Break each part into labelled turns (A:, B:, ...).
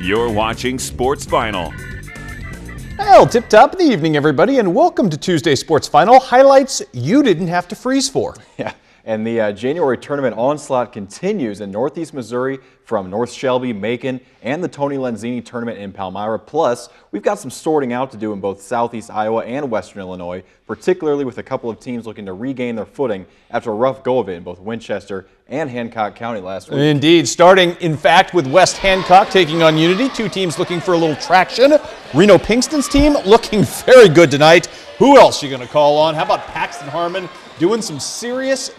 A: You're watching Sports Final.
B: Well, tip-top of the evening, everybody, and welcome to Tuesday Sports Final. Highlights you didn't have to freeze for.
C: Yeah, and the January tournament onslaught continues in Northeast Missouri from North Shelby, Macon, and the Tony Lenzini tournament in Palmyra. Plus, we've got some sorting out to do in both Southeast Iowa and Western Illinois, particularly with a couple of teams looking to regain their footing after a rough go of it in both Winchester and Hancock County last week.
B: Indeed, starting, in fact, with West Hancock taking on Unity. Two teams looking for a little traction. Reno Pinkston's team looking very good tonight. Who else are you going to call on? How about Paxton Harmon doing some serious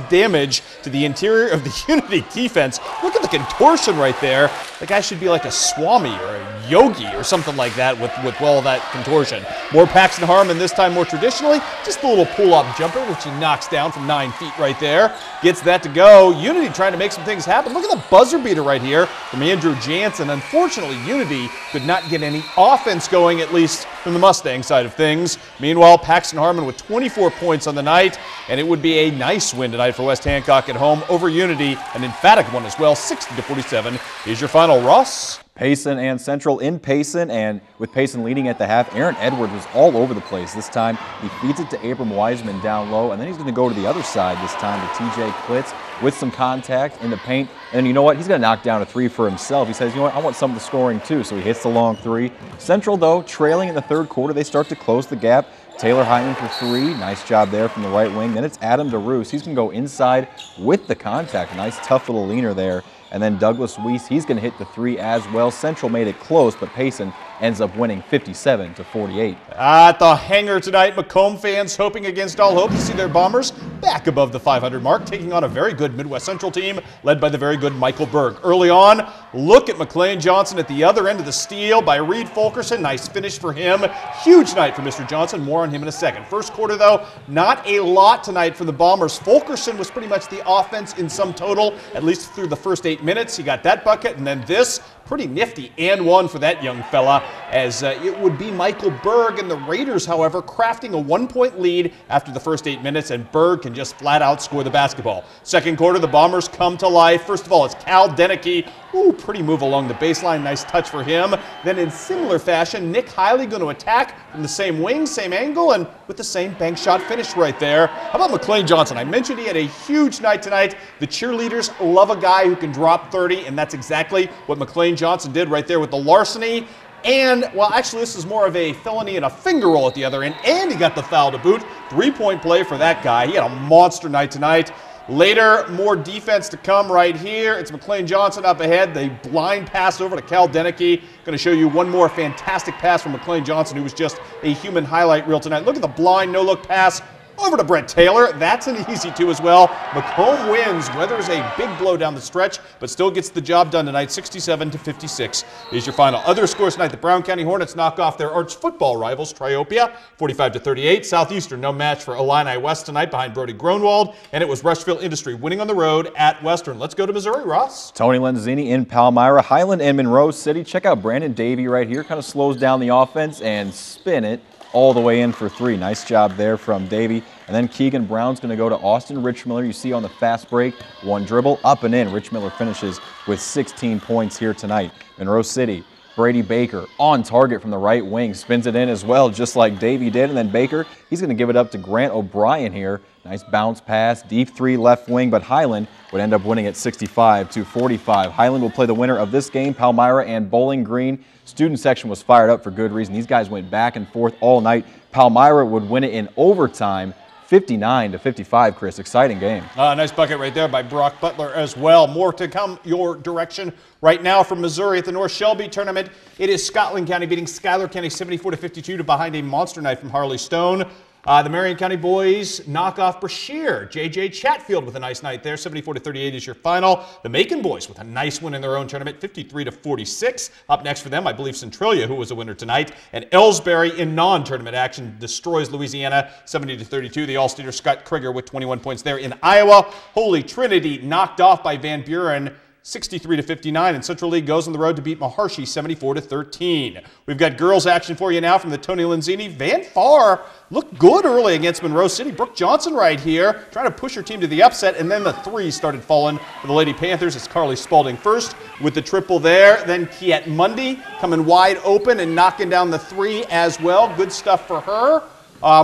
B: damage to the interior of the Unity defense? Look at the contortion right there. The guy should be like a Swami or a Yogi or something like that with all that contortion. More Paxton Harmon, this time more traditionally. Just a little pull-up jumper, which he knocks down from 9 feet right there. Gets that to go. Unity trying to make some things happen. Look at the buzzer beater right here from Andrew Jansen. Unfortunately, Unity could not get any offense going, at least from the Mustang side of things. Meanwhile, Paxton Harmon with 24 points on the night, and it would be a nice win tonight for West Hancock at home over Unity, an emphatic one as well, 60-47. Here's your final, Ross.
C: Payson and Central in Payson, and with Payson leading at the half, Aaron Edwards was all over the place. This time, he feeds it to Abram Wiseman down low, and then he's going to go to the other side this time to TJ Klitz with some contact in the paint. And you know what? He's going to knock down a three for himself. He says, you know what? I want some of the scoring too, so he hits the long three. Central, though, trailing in the third quarter. They start to close the gap. Taylor Hyman for three. Nice job there from the right wing. Then it's Adam DeRoos. He's going to go inside with the contact. Nice, tough little leaner there. And then Douglas Weiss, he's going to hit the three as well. Central made it close, but Payson ends up winning 57-48.
B: At the hangar tonight, Macomb fans hoping against all hope to see their Bombers back above the 500 mark, taking on a very good Midwest Central team led by the very good Michael Berg. Early on, look at McLean Johnson at the other end of the steal by Reed Fulkerson. Nice finish for him. Huge night for Mr. Johnson. More on him in a second. First quarter, though, not a lot tonight for the Bombers. Fulkerson was pretty much the offense in sum total, at least through the first 8 minutes. He got that bucket, and then this. Pretty nifty and one for that young fella, as it would be Michael Berg and the Raiders, however, crafting a 1-point lead after the first 8 minutes, and Berg can just flat out score the basketball. Second quarter, the Bombers come to life. First of all, it's Cal Deneke. Ooh, pretty move along the baseline. Nice touch for him. Then in similar fashion, Nick Hiley going to attack from the same wing, same angle, and with the same bank shot finish right there. How about McLean Johnson? I mentioned he had a huge night tonight. The cheerleaders love a guy who can drop 30, and that's exactly what McLean Johnson did right there with the larceny. And, well, actually, this is more of a felony and a finger roll at the other end, and he got the foul to boot. 3-point play for that guy. He had a monster night tonight. Later, more defense to come right here. It's McLean Johnson up ahead. The blind pass over to Cal Deneke. Going to show you one more fantastic pass from McLean Johnson, who was just a human highlight reel tonight. Look at the blind no-look pass over to Brett Taylor. That's an easy two as well. Macomb wins, weathers a big blow down the stretch, but still gets the job done tonight, 67-56 is your final. Other scores tonight, the Brown County Hornets knock off their arch football rivals, Triopia, 45-38. Southeastern, no match for Illini West tonight behind Brody Gronwald, and it was Rushville Industry winning on the road at Western. Let's go to Missouri, Ross.
C: Tony Lenzini in Palmyra, Highland and Monroe City. Check out Brandon Davey right here. Kind of slows down the offense and spin it all the way in for three. Nice job there from Davey. And then Keegan Brown's going to go to Austin Richmiller. You see on the fast break, one dribble, up and in. Richmiller finishes with 16 points here tonight. Monroe City, Brady Baker on target from the right wing. Spins it in as well, just like Davey did. And then Baker, he's going to give it up to Grant O'Brien here. Nice bounce pass, deep three left wing, but Highland would end up winning at 65-45. Highland will play the winner of this game, Palmyra and Bowling Green. Student section was fired up for good reason. These guys went back and forth all night. Palmyra would win it in overtime, 59-55, Chris. Exciting game.
B: Nice bucket right there by Brock Butler as well. More to come your direction right now from Missouri at the North Shelby tournament. It is Scotland County beating Schuyler County 74-52 to behind a monster night from Harley Stone. The Marion County boys knock off Brashear. J.J. Chatfield with a nice night there. 74-38 is your final. The Macon boys with a nice win in their own tournament, 53-46. Up next for them, I believe Centralia, who was a winner tonight. And Ellsbury in non-tournament action destroys Louisiana, 70-32. The All-Stater Scott Krieger with 21 points there in Iowa. Holy Trinity knocked off by Van Buren. 63-59, and Central League goes on the road to beat Maharshi 74-13. We've got girls action for you now from the Tony Lenzini. Van Far looked good early against Monroe City. Brooke Johnson right here trying to push her team to the upset, and then the three started falling for the Lady Panthers. It's Carly Spalding first with the triple there. Then Kiet Mundy coming wide open and knocking down the three as well. Good stuff for her.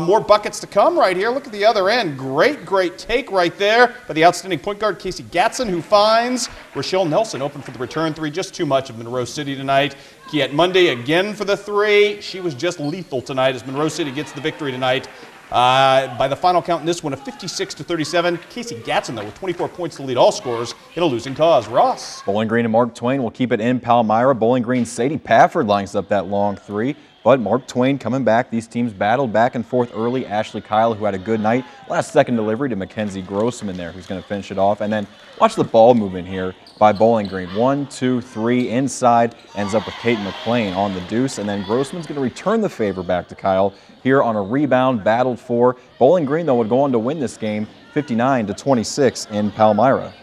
B: More buckets to come right here. Look at the other end. Great take right there by the outstanding point guard, Casey Gatson, who finds Rochelle Nelson open for the return three. Just too much of Monroe City tonight. Kiet Mundy again for the three. She was just lethal tonight as Monroe City gets the victory tonight. By the final count in this one of 56-37. Casey Gatson, though, with 24 points to lead all scorers in a losing cause. Ross.
C: Bowling Green and Mark Twain will keep it in Palmyra. Bowling Green's Sadie Pafford lines up that long three. But Mark Twain coming back. These teams battled back and forth early. Ashley Kyle, who had a good night. Last second delivery to Mackenzie Grossman there, who's going to finish it off. And then watch the ball movement here by Bowling Green. 1, 2, 3 inside. Ends up with Kate McLean on the deuce. And then Grossman's going to return the favor back to Kyle here on a rebound, battled for. Bowling Green, though, would go on to win this game 59-26 in Palmyra.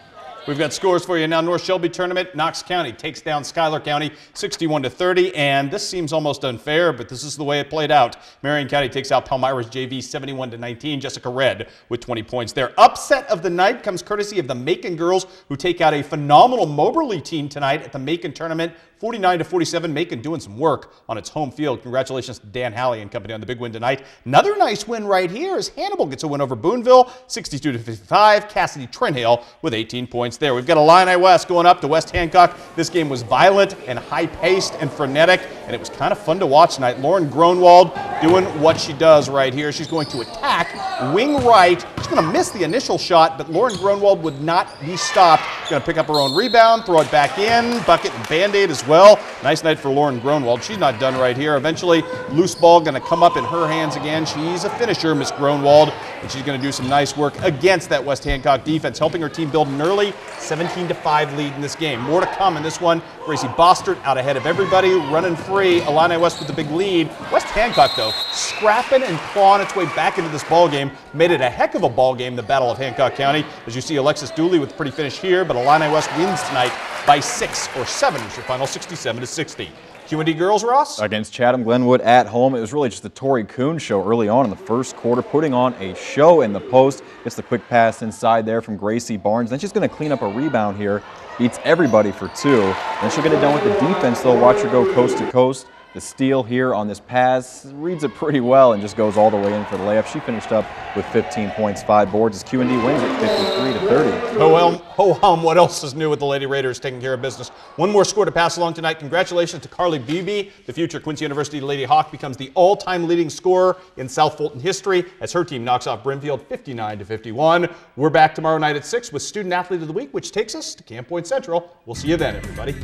B: We've got scores for you now. North Shelby tournament. Knox County takes down Schuyler County 61-30. And this seems almost unfair, but this is the way it played out. Marion County takes out Palmyra's JV 71-19. Jessica Red with 20 points there. Upset of the night comes courtesy of the Macon girls, who take out a phenomenal Moberly team tonight at the Macon tournament. 49-47. Macon doing some work on its home field. Congratulations to Dan Halley and company on the big win tonight. Another nice win right here as Hannibal gets a win over Boonville, 62-55. Cassidy Trenhale with 18 points there. We've got Illini West going up to West Hancock. This game was violent and high-paced and frenetic, and it was kind of fun to watch tonight. Lauren Gronwald doing what she does right here. She's going to attack wing right. She's going to miss the initial shot, but Lauren Gronwald would not be stopped. Going to pick up her own rebound, throw it back in, bucket and Band-Aid as well. Nice night for Lauren Gronwald. She's not done right here. Eventually, loose ball going to come up in her hands again. She's a finisher, Miss Gronwald, and she's going to do some nice work against that West Hancock defense, helping her team build an early 17-5 lead in this game. More to come in this one. Gracie Bostert out ahead of everybody, running free. Illini West with the big lead. West Hancock, though, scrapping and clawing its way back into this ball game. Made it a heck of a ball game, the Battle of Hancock County. As you see, Alexis Dooley with a pretty finish here, but Illini West wins tonight by 6 or 7 is your final, 67-60. Q&D girls, Ross?
C: Against Chatham Glenwood at home. It was really just the Tori Kuhn show early on in the first quarter, putting on a show in the post. Gets the quick pass inside there from Gracie Barnes. Then she's going to clean up a rebound here. Beats everybody for 2. Then she'll get it done with the defense, though. Watch her go coast to coast. The steal here on this pass, reads it pretty well and just goes all the way in for the layup. She finished up with 15 points, 5 boards as Q&D wins it 53-30.
B: Oh, well, ho-hum, what else is new with the Lady Raiders taking care of business? One more score to pass along tonight. Congratulations to Carly Beebe. The future Quincy University Lady Hawk becomes the all-time leading scorer in South Fulton history as her team knocks off Brimfield 59-51. We're back tomorrow night at 6 with Student Athlete of the Week, which takes us to Camp Point Central. We'll see you then, everybody.